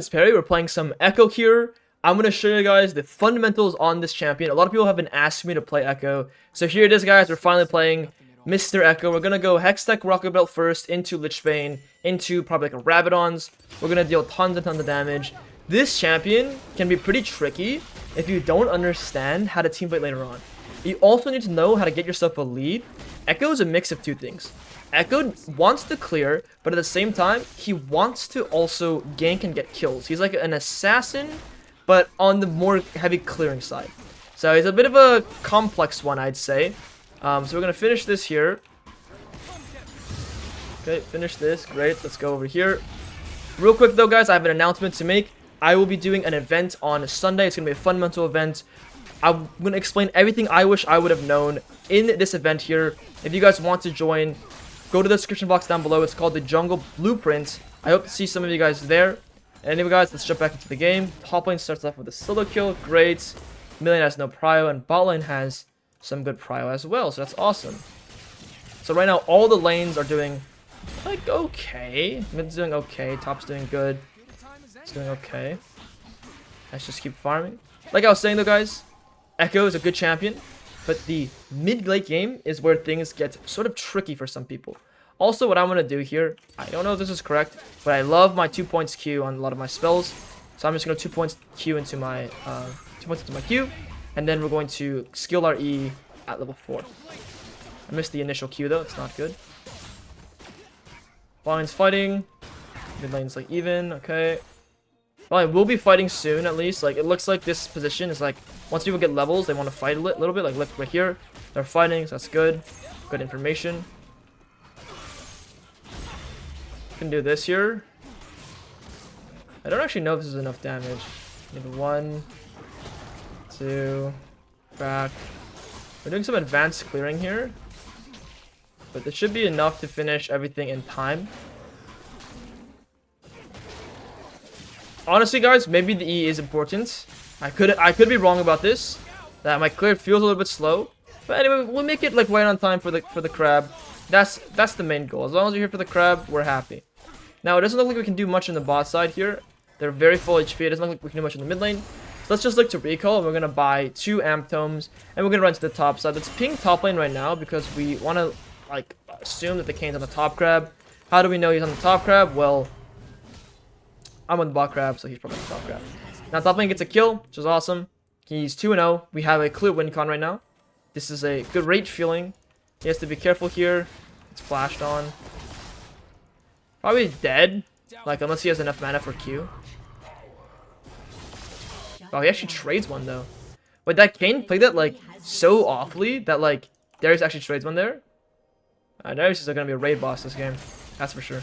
It's Perry. We're playing some Ekko here. I'm going to show you guys the fundamentals on this champion. A lot of people have been asking me to play Ekko. So here it is, guys. We're finally playing Mr. Ekko. We're going to go Hextech Rocket Belt first into Lichbane, into probably like a Rabadons. We're going to deal tons and tons of damage. This champion can be pretty tricky if you don't understand how to teamfight later on. You also need to know how to get yourself a lead. Ekko is a mix of two things. Ekko wants to clear, but at the same time, he wants to also gank and get kills. He's like an assassin, but on the more heavy clearing side. So he's a bit of a complex one, I'd say. So we're going to finish this here. Okay, finish this. Great. Let's go over here. Real quick, though, guys, I have an announcement to make. I will be doing an event on Sunday. It's going to be a fundamental event. I'm going to explain everything I wish I would have known in this event here. If you guys want to join, go to the description box down below. It's called the Jungle Blueprint. I hope to see some of you guys there. And anyway, guys, let's jump back into the game. Top lane starts off with a solo kill. Great. Mid lane has no prio, and bot lane has some good prio as well. So that's awesome. So right now, all the lanes are doing, like, okay. Mid's doing okay. Top's doing good. It's doing okay. Let's just keep farming. Like I was saying, though, guys, Ekko is a good champion. But the mid-late game is where things get sort of tricky for some people. Also, what I'm going to do here, I don't know if this is correct, but I love my 2 points Q on a lot of my spells. So I'm just going to 2 points Q into my 2 points into my Q, and then we're going to skill our E at level 4. I missed the initial Q though, it's not good. Bot lane's fighting, mid lane's like even, okay. Well, we'll be fighting soon, at least. Like, it looks like this position is like, once people get levels, they want to fight a little bit. Like, look right here. They're fighting, so that's good. Good information. Can do this here. I don't actually know if this is enough damage. Need 1, 2, back. We're doing some advanced clearing here. But this should be enough to finish everything in time. Honestly, guys, maybe the E is important. I could be wrong about this. That my clear feels a little bit slow. But anyway, we'll make it like right on time for the crab. That's the main goal. As long as you're here for the crab, we're happy. Now, it doesn't look like we can do much on the bot side here. They're very full HP. It doesn't look like we can do much in the mid lane. So let's just look to recall, and we're gonna buy 2 amp tomes, and we're gonna run to the top side. Let's ping top lane right now because we want to like assume that the Kane's on the top crab. How do we know he's on the top crab? Well, I'm on the bot crab, so he's probably on the top crab. Now, top lane gets a kill, which is awesome. He's 2-0. We have a clear win con right now. This is a good rage feeling. He has to be careful here. It's flashed on. Probably dead. Like, unless he has enough mana for Q. Oh, he actually trades one, though. But that Kane played that, like, so awfully that, like, Darius actually trades one there. Darius is going to be a raid boss this game. That's for sure.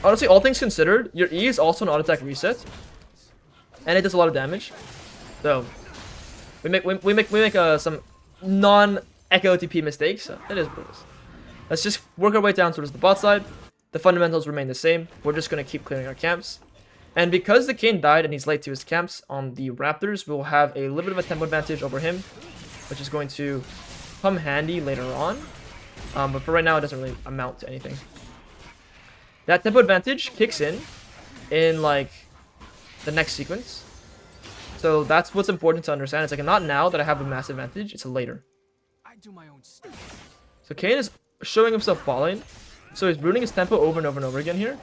Honestly, all things considered, your E is also an auto attack reset, and it does a lot of damage. So we make some non-Ekko OTP mistakes. So it is what it is. Let's just work our way down towards the bot side. The fundamentals remain the same. We're just gonna keep clearing our camps, and because the King died and he's late to his camps on the Raptors, we'll have a little bit of a tempo advantage over him, which is going to come handy later on. But for right now, it doesn't really amount to anything. That tempo advantage kicks in like the next sequence. So that's what's important to understand. It's like not now that I have a massive advantage, it's later. So Kane is showing himself bot lane. So he's rooting his tempo over and over and over again here.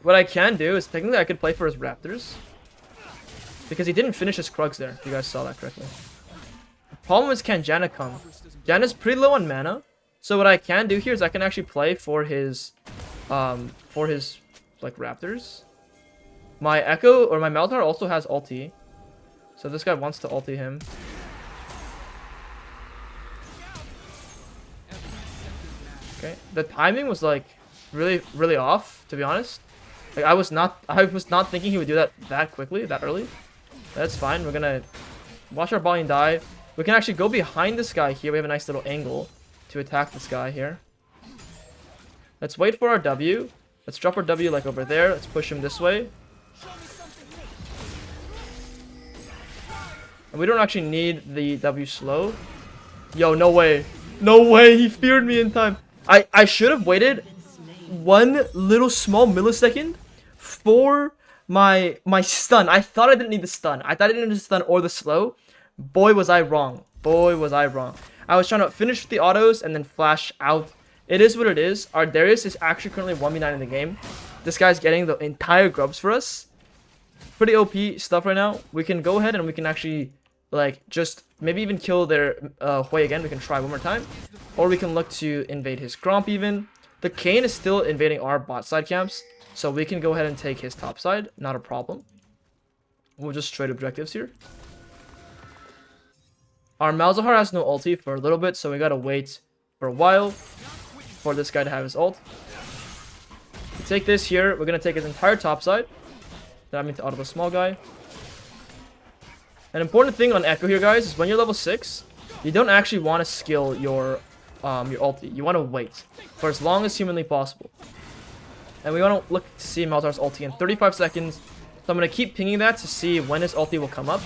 What I can do is technically I could play for his Raptors, because he didn't finish his Krugs there, if you guys saw that correctly. The problem is, can Janna come? Janna's pretty low on mana. So what I can do here is I can actually play for his like Raptors. My Ekko or my Maltar also has ulti, so this guy wants to ulti him. Okay, the timing was like really off, to be honest. Like I was not thinking he would do that quickly, that early. That's fine. We're gonna watch our volume die. We can actually go behind this guy here. We have a nice little angle to attack this guy here. Let's wait for our W. Let's drop our W like over there. Let's push him this way. And we don't actually need the W slow. Yo, no way. No way, he feared me in time. I should have waited one little small millisecond for my stun. I thought I didn't need the stun. I thought I didn't need the stun or the slow. Boy, was I wrong. Boy, was I wrong. I was trying to finish the autos and then flash out. It is what it is. Our Darius is actually currently 1v9 in the game. This guy's getting the entire grubs for us. Pretty OP stuff right now. We can go ahead and we can actually, like, just maybe even kill their Hui again. We can try one more time. Or we can look to invade his Gromp even. The Kayn is still invading our bot side camps. So we can go ahead and take his top side. Not a problem. We'll just trade objectives here. Our Malzahar has no ulti for a little bit, so we gotta wait for a while for this guy to have his ult. We take this here. We're gonna take his entire top side. Then I mean to auto the small guy. An important thing on Ekko here, guys, is when you're level 6, you don't actually want to skill your ulti. You want to wait for as long as humanly possible. And we want to look to see Malzahar's ulti in 35 seconds. So I'm going to keep pinging that to see when his ulti will come up.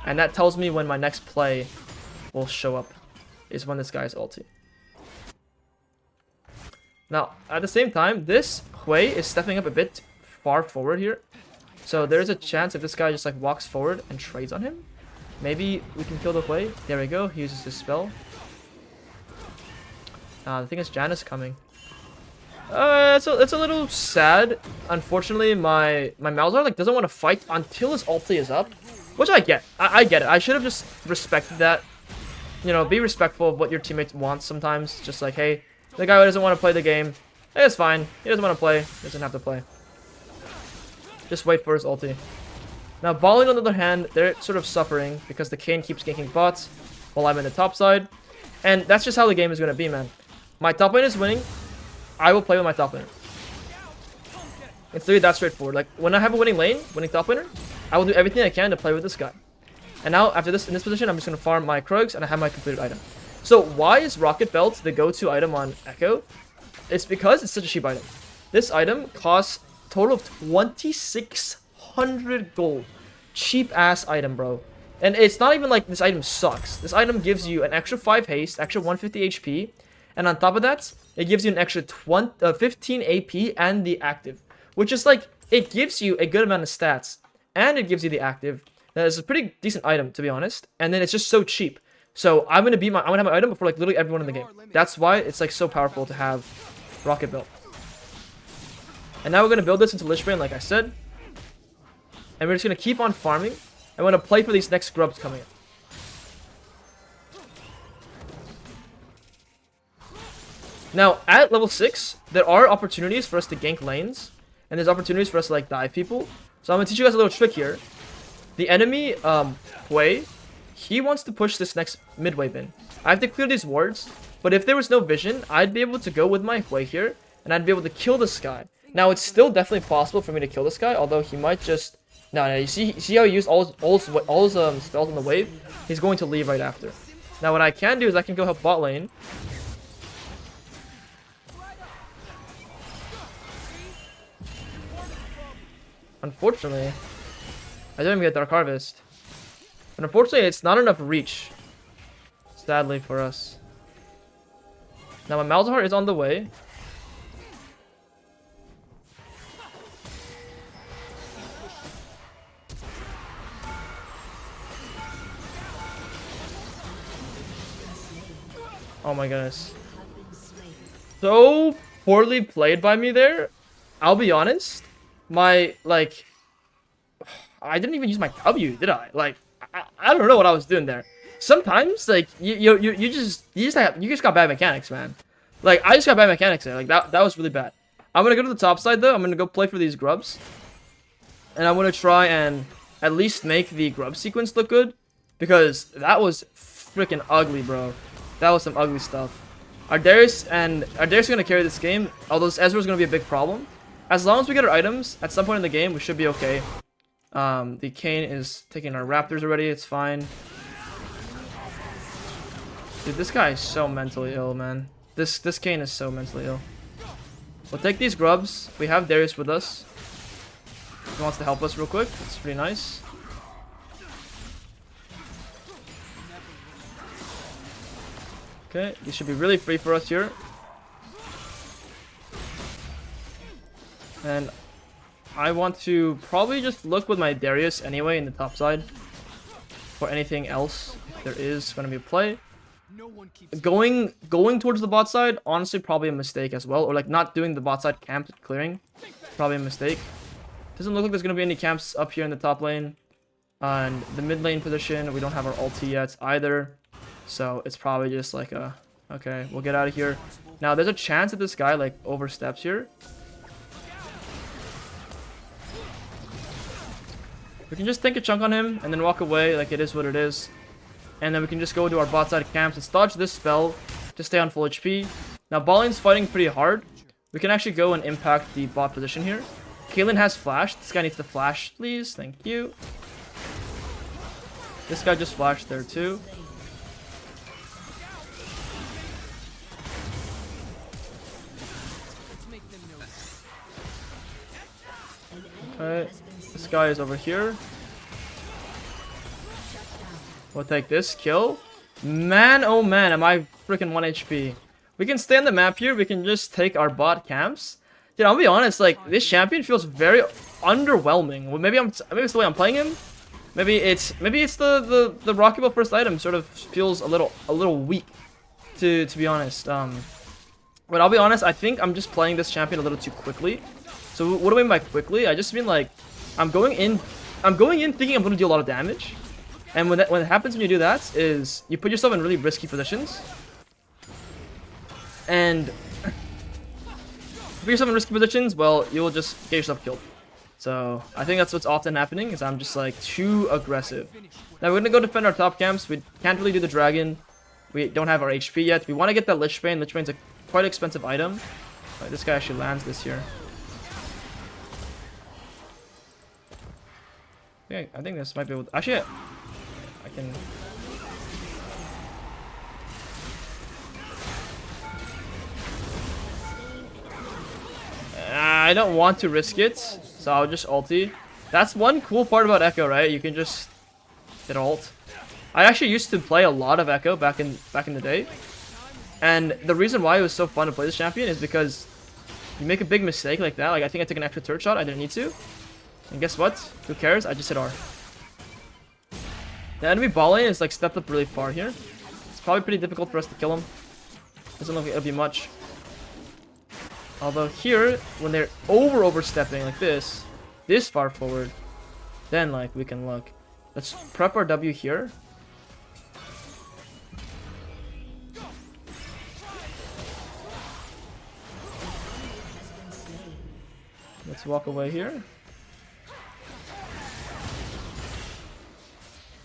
And that tells me when my next play will show up, is when this guy's ulti. Now, at the same time, this Hui is stepping up a bit far forward here. So there's a chance if this guy just like walks forward and trades on him, maybe we can kill the Hui. There we go. He uses his spell. The thing is, Janna's coming. It's a little sad. Unfortunately, my Malzahar like doesn't want to fight until his ulti is up, which I get. I get it. I should have just respected that. You know, be respectful of what your teammate wants sometimes. Just like, hey, the guy who doesn't want to play the game, hey, it's fine. He doesn't want to play. He doesn't have to play. Just wait for his ulti. Now, Balling on the other hand, they're sort of suffering because the Kayn keeps ganking bots while I'm in the top side. And that's just how the game is going to be, man. My top lane is winning. I will play with my top laner. It's literally that straightforward. Like, when I have a winning lane, winning top laner, I will do everything I can to play with this guy. And now, after this, in this position, I'm just going to farm my Krugs and I have my completed item. So, why is Rocket Belt the go-to item on Ekko? It's because it's such a cheap item. This item costs total of 2,600 gold. Cheap ass item, bro. And it's not even like this item sucks. This item gives you an extra 5 haste, extra 150 HP, and on top of that, it gives you an extra 15 AP and the active, which is like, it gives you a good amount of stats, and it gives you the active. That is a pretty decent item, to be honest. And then it's just so cheap. So I'm gonna have my item before like literally everyone in the game. That's why it's like so powerful to have Rocket Belt. And now we're going to build this into Lich Bane, like I said. And we're just going to keep on farming. And we're going to play for these next grubs coming in. Now, at level 6, there are opportunities for us to gank lanes. And there's opportunities for us to, like, dive people. So I'm going to teach you guys a little trick here. The enemy, Hui, he wants to push this next mid wave in. I have to clear these wards. But if there was no vision, I'd be able to go with my Hui here. And I'd be able to kill this guy. Now, it's still definitely possible for me to kill this guy, although he might just... No, you see how he used all his spells on the wave? He's going to leave right after. Now, what I can do is I can go help bot lane. Unfortunately, I don't even get Dark Harvest. But unfortunately, it's not enough reach. Sadly for us. Now, my Malzahar is on the way. Oh my goodness. So poorly played by me there. I'll be honest. My, like... I didn't even use my W, did I? Like, I don't know what I was doing there. Sometimes, like, you just got bad mechanics, man. Like, I just got bad mechanics there. Like, that was really bad. I'm gonna go to the top side, though. I'm gonna go play for these grubs. And I'm gonna try and at least make the grub sequence look good. Because that was freaking ugly, bro. That was some ugly stuff. Our Darius is gonna carry this game, although this Ezreal is gonna be a big problem. As long as we get our items at some point in the game, we should be okay. The Kayn is taking our Raptors already. It's fine. Dude, this guy is so mentally ill, man. This Kayn is so mentally ill. We'll take these grubs. We have Darius with us. He wants to help us real quick. It's pretty nice. Okay, he should be really free for us here. And I want to probably just look with my Darius anyway in the top side for anything else if there is going to be a play. Going towards the bot side, honestly, probably a mistake as well. Or like not doing the bot side camp clearing, probably a mistake. Doesn't look like there's going to be any camps up here in the top lane. And the mid lane position, we don't have our ulti yet either. So it's probably just like a, okay, we'll get out of here. Now there's a chance that this guy like oversteps here. We can just take a chunk on him and then walk away, like it is what it is. And then we can just go to our bot side camps and dodge this spell to stay on full HP. Now bot lane's fighting pretty hard. We can actually go and impact the bot position here. Caitlyn has flash. This guy needs to flash, please. Thank you. This guy just flashed there too. Okay, this guy is over here. We'll take this kill. Man, oh man, am I freaking 1 HP. We can stay on the map here. We can just take our bot camps. Dude, I'll be honest, like, this champion feels very underwhelming. Well, maybe it's the way I'm playing him. Maybe it's the Rockable first item sort of feels a little weak, to be honest. But I'll be honest, I think I'm just playing this champion a little too quickly. So what do I mean by quickly? I just mean like I'm going in thinking I'm gonna do a lot of damage. And when it happens when you do that is you put yourself in really risky positions. And if you put yourself in risky positions, well, you will just get yourself killed. So I think that's what's often happening is I'm just like too aggressive. Now we're gonna go defend our top camps. We can't really do the dragon. We don't have our HP yet. We want to get that Lich Bane. Lich Bane's a quite expensive item. Right, this guy actually lands this here. Yeah, I think this might be able to, actually I can. I don't want to risk it, so I'll just ulti. That's one cool part about Ekko, right? You can just hit ult. I actually used to play a lot of Ekko back in the day, and the reason why it was so fun to play this champion is because you make a big mistake like that. Like I think I took an extra turret shot. I didn't need to, and guess what? Who cares? I just hit R. The enemy bot lane is like stepped up really far here. It's probably pretty difficult for us to kill him. Doesn't look like it'll be much. Although here, when they're overstepping like this far forward, then like we can look. Let's prep our W here. Let's walk away here.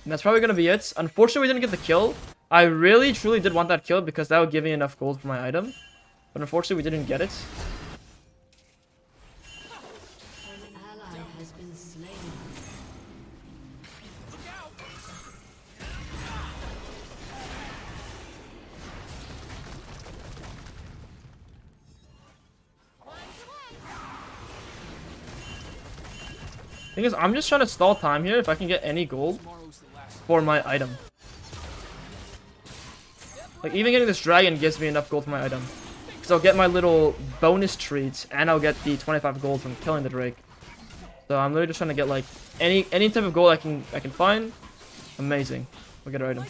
And that's probably going to be it. Unfortunately, we didn't get the kill. I really, truly did want that kill because that would give me enough gold for my item. But unfortunately, we didn't get it. Thing is, I'm just trying to stall time here if I can get any gold for my item. Like, even getting this dragon gives me enough gold for my item. Because I'll get my little bonus treats, and I'll get the 25 gold from killing the Drake. So I'm literally just trying to get, like, any type of gold I can find. Amazing. We'll get our item.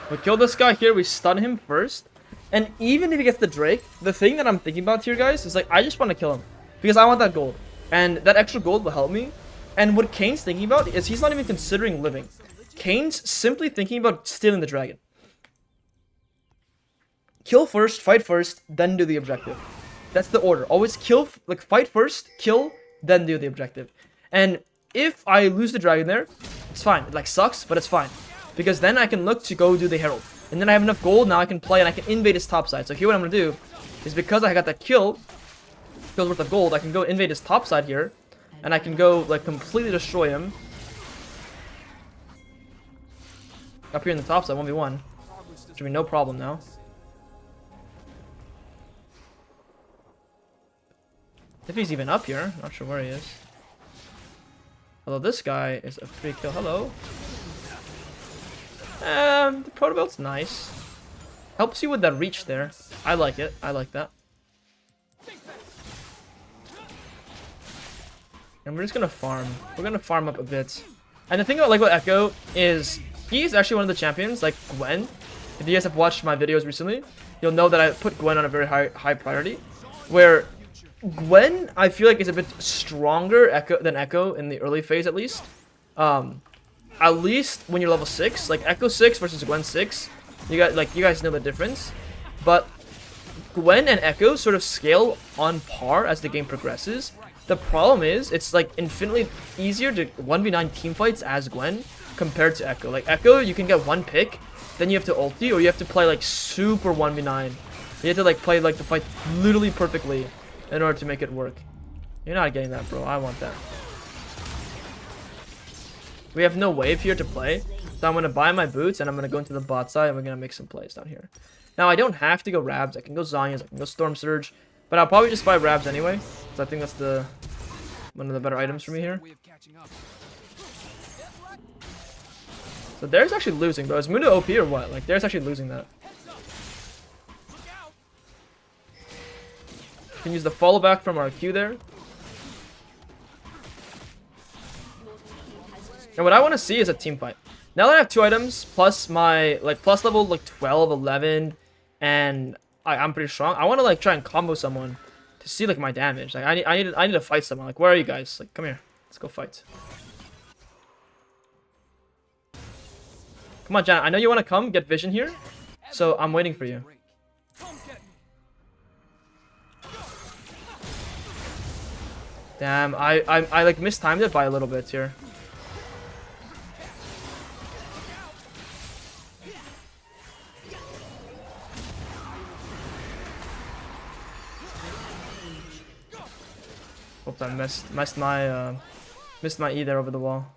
We kill this guy here, we stun him first. And even if he gets the Drake, the thing that I'm thinking about here, guys, is like, I just want to kill him. Because I want that gold. And that extra gold will help me. And what Kane's thinking about is he's not even considering living. Kane's simply thinking about stealing the dragon. Kill first, fight first, then do the objective. That's the order. Always kill, like fight first, kill, then do the objective. And if I lose the dragon there, it's fine. It like sucks, but it's fine. Because then I can look to go do the Herald. And then I have enough gold, now I can play and I can invade his top side. So here what I'm going to do is because I got that kill's worth of gold, I can go invade his top side here. And I can go like completely destroy him. Up here in the top side, 1v1. Should be no problem now. If he's even up here, not sure where he is. Although this guy is a free kill. Hello. The proto belt's nice. Helps you with that reach there. I like it. I like that. And we're just gonna farm. We're gonna farm up a bit. And the thing I like about Ekko is he's actually one of the champions, like Gwen. If you guys have watched my videos recently, you'll know that I put Gwen on a very high priority. Where Gwen, I feel like, is a bit stronger than Ekko in the early phase, at least. At least when you're level 6, like Ekko 6 versus Gwen 6, you guys know the difference. But Gwen and Ekko sort of scale on par as the game progresses. The problem is, it's like infinitely easier to 1v9 teamfights as Gwen compared to Ekko. Like Ekko, you can get one pick, then you have to ulti, or you have to play like super 1v9. You have to like play like the fight literally perfectly in order to make it work. You're not getting that, bro. I want that. We have no wave here to play, so I'm gonna buy my boots and I'm gonna go into the bot side and we're gonna make some plays down here. Now I don't have to go Rabs. I can go Zhonya's, I can go Storm Surge, but I'll probably just buy Rabs anyway. So I think that's one of the better items for me here. So There's actually losing, bro. Is Mundo OP or what? Like There's actually losing that. Can use the follow back from our Q there. And what I want to see is a team fight. Now that I have 2 items plus my plus level 12, 11, and I'm pretty strong. I want to like try and combo someone to see like my damage. Like I need to fight someone. Like where are you guys? Like come here. Let's go fight. Come on, Janet. I know you want to come get vision here, so I'm waiting for you. Damn, I like mistimed it by a little bit here. Oops, I missed my E there over the wall.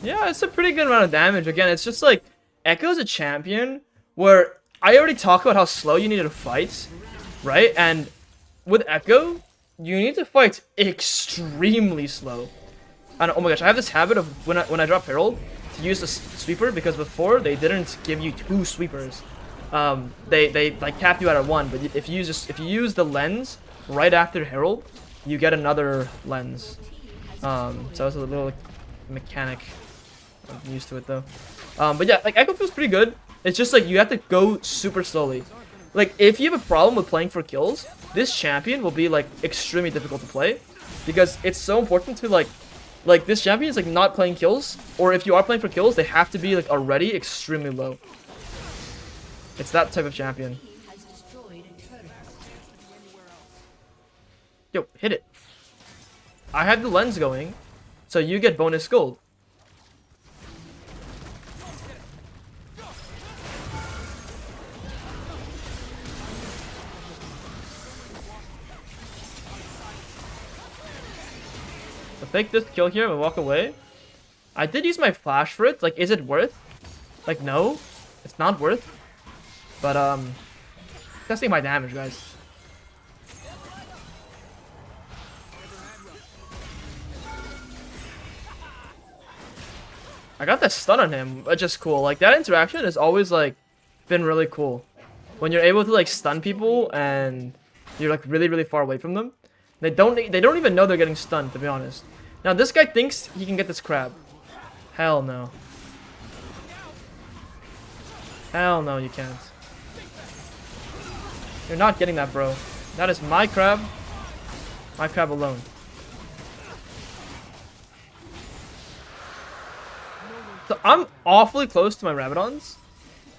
Yeah, it's a pretty good amount of damage. Again, it's just like Ekko's a champion where I already talked about how slow you need to fight, right? And with Ekko, you need to fight extremely slow. And oh my gosh, I have this habit of when I drop Herald to use the sweeper, because before they didn't give you 2 sweepers. They like cap you out at 1, but if you use the lens right after Herald, you get another lens. So it's a little like, mechanic. I'm used to it though. But yeah, like Ekko feels pretty good. It's just like you have to go super slowly. Like if you have a problem with playing for kills, this champion will be like extremely difficult to play, because it's so important to like this champion is like not playing kills, or if you are playing for kills, they have to be like already extremely low. It's that type of champion. Yo, hit it. I have the lens going, so you get bonus gold. So take this kill here and walk away. I did use my flash for it. Like, is it worth? Like, no, it's not worth. But testing my damage, guys. I got that stun on him, which is cool. Like that interaction has always like been really cool. When you're able to like stun people and you're like really far away from them. They don't even know they're getting stunned, to be honest. Now this guy thinks he can get this crab. Hell no. Hell no, you can't. You're not getting that, bro. That is my crab. My crab alone. So I'm awfully close to my Rabadons,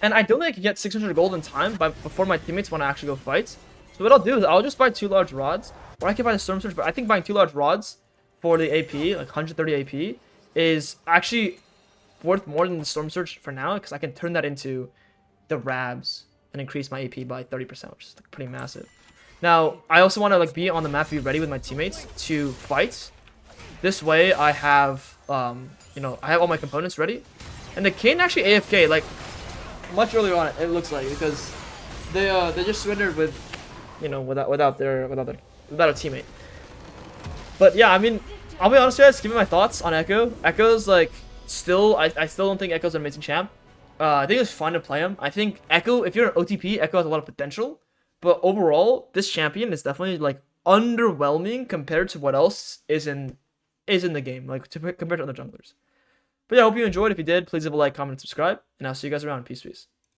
and I don't think I can get 600 gold in time before my teammates want to actually go fight. So what I'll do is I'll just buy 2 large rods, or I can buy the Storm Surge, but I think buying 2 large rods for the AP, like 130 AP, is actually worth more than the Storm Surge for now, because I can turn that into the Rabs and increase my AP by 30%, which is like pretty massive. Now, I also want to like be on the map, be ready with my teammates to fight. This way, I have, you know, I have all my components ready. And the Kayn actually AFK, like, much earlier on, it looks like, because They just surrendered with, you know, without a teammate. But yeah, I mean, I'll be honest with you guys, giving my thoughts on Ekko. Ekko's like still, I still don't think Ekko's an amazing champ. I think it's fun to play him. I think Ekko, if you're an OTP, Ekko has a lot of potential. But overall, this champion is definitely like underwhelming compared to what else is in the game, like compared to other junglers. But yeah, I hope you enjoyed. If you did, please leave a like, comment, and subscribe, and I'll see you guys around. Peace.